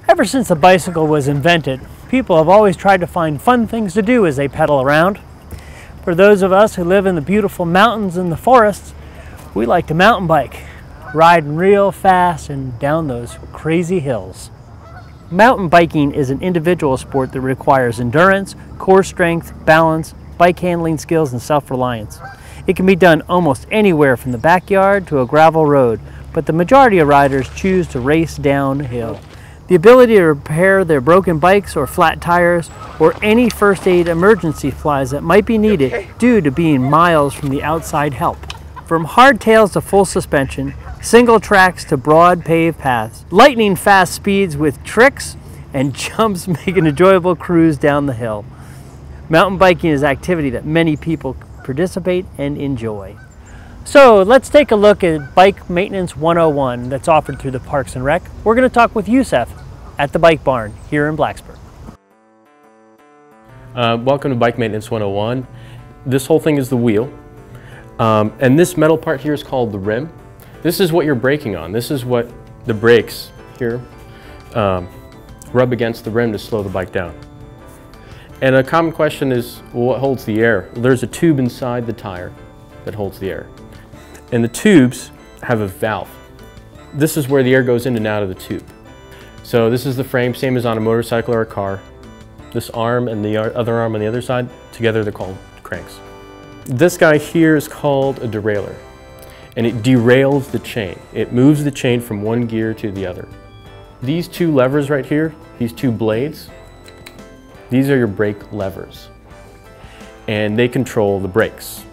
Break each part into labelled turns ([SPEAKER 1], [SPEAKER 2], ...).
[SPEAKER 1] Ever since the bicycle was invented, people have always tried to find fun things to do as they pedal around. For those of us who live in the beautiful mountains and the forests, we like to mountain bike, riding real fast and down those crazy hills. Mountain biking is an individual sport that requires endurance, core strength, balance, bike handling skills, and self-reliance. It can be done almost anywhere from the backyard to a gravel road, but the majority of riders choose to race downhill. The ability to repair their broken bikes or flat tires, or any first aid emergency supplies that might be needed due to being miles from the outside help. From hardtails to full suspension, single tracks to broad paved paths, lightning fast speeds with tricks and jumps make an enjoyable cruise down the hill. Mountain biking is an activity that many people participate and enjoy. So let's take a look at Bike Maintenance 101 that's offered through the Parks and Rec. We're going to talk with Youssef at the Bike Barn here in Blacksburg.
[SPEAKER 2] Welcome to Bike Maintenance 101. This whole thing is the wheel. And this metal part here is called the rim. This is what you're braking on. This is what the brakes here rub against the rim to slow the bike down. And a common question is, well, what holds the air? Well, there's a tube inside the tire that holds the air. And the tubes have a valve. This is where the air goes in and out of the tube. So this is the frame, same as on a motorcycle or a car. This arm and the other arm on the other side, together they're called cranks. This guy here is called a derailleur, and it derails the chain. It moves the chain from one gear to the other. These two levers right here, these two blades, these are your brake levers, and they control the brakes.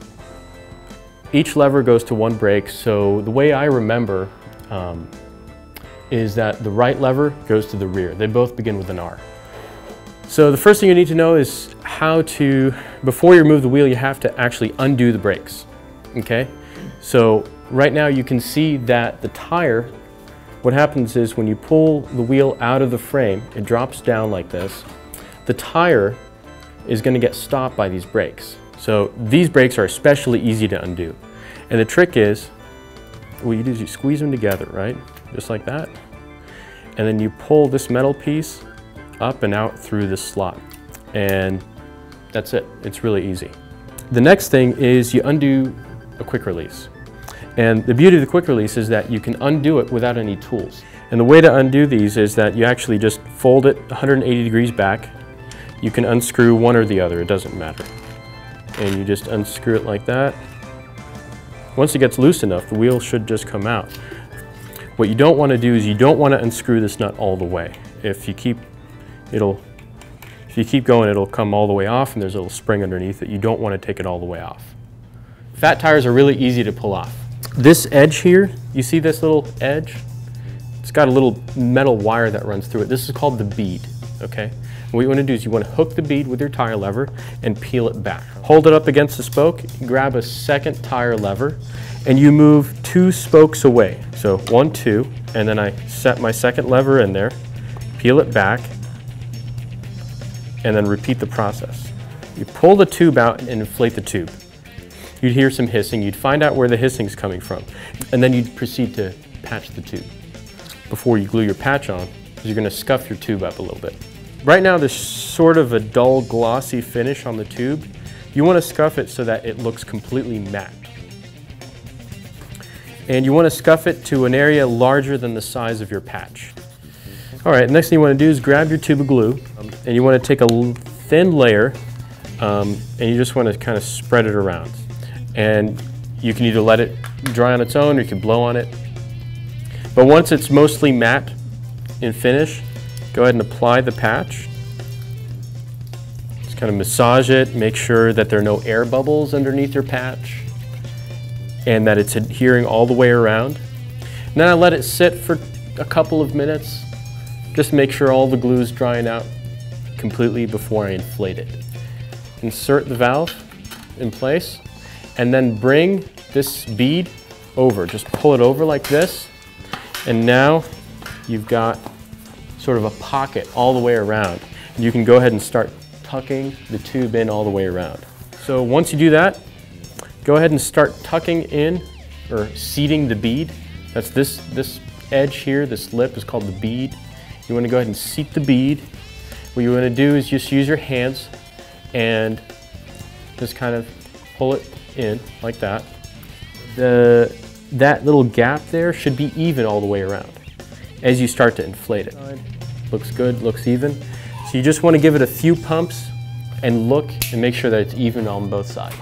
[SPEAKER 2] Each lever goes to one brake, so the way I remember is that the right lever goes to the rear. They both begin with an R. So the first thing you need to know is how to, before you remove the wheel, you have to actually undo the brakes, okay? So right now you can see that the tire, what happens is when you pull the wheel out of the frame, it drops down like this. The tire is going to get stopped by these brakes. So these brakes are especially easy to undo. And the trick is, what you do is you squeeze them together, right? Just like that. And then you pull this metal piece up and out through this slot. And that's it. It's really easy. The next thing is you undo a quick release. And the beauty of the quick release is that you can undo it without any tools. And the way to undo these is that you actually just fold it 180 degrees back. You can unscrew one or the other, it doesn't matter. And you just unscrew it like that. Once it gets loose enough, the wheel should just come out. What you don't want to do is you don't want to unscrew this nut all the way. If you keep going, it'll come all the way off, and there's a little spring underneath it. You don't want to take it all the way off. Fat tires are really easy to pull off. This edge here, you see this little edge? It's got a little metal wire that runs through it. This is called the bead, okay? What you want to do is you want to hook the bead with your tire lever and peel it back. Hold it up against the spoke, grab a second tire lever, and you move two spokes away. So 1, 2, and then I set my second lever in there, peel it back, and then repeat the process. You pull the tube out and inflate the tube. You'd hear some hissing, you'd find out where the hissing is coming from, and then you'd proceed to patch the tube. Before you glue your patch on, you're going to scuff your tube up a little bit. Right now there's sort of a dull glossy finish on the tube. You want to scuff it so that it looks completely matte. And you want to scuff it to an area larger than the size of your patch. Alright, next thing you want to do is grab your tube of glue, and you want to take a thin layer, and you just want to kind of spread it around. And you can either let it dry on its own or you can blow on it. But once it's mostly matte in finish, go ahead and apply the patch. Just kind of massage it, make sure that there are no air bubbles underneath your patch and that it's adhering all the way around. And then I let it sit for a couple of minutes, just make sure all the glue is drying out completely before I inflate it. Insert the valve in place and then bring this bead over. Just pull it over like this, and now you've got sort of a pocket all the way around. You can go ahead and start tucking the tube in all the way around. So once you do that, go ahead and start tucking in or seating the bead. That's this edge here, this lip is called the bead. You want to go ahead and seat the bead. What you want to do is just use your hands and just kind of pull it in like that. That little gap there should be even all the way around as you start to inflate it. Looks good, looks even. So you just want to give it a few pumps and look and make sure that it's even on both sides.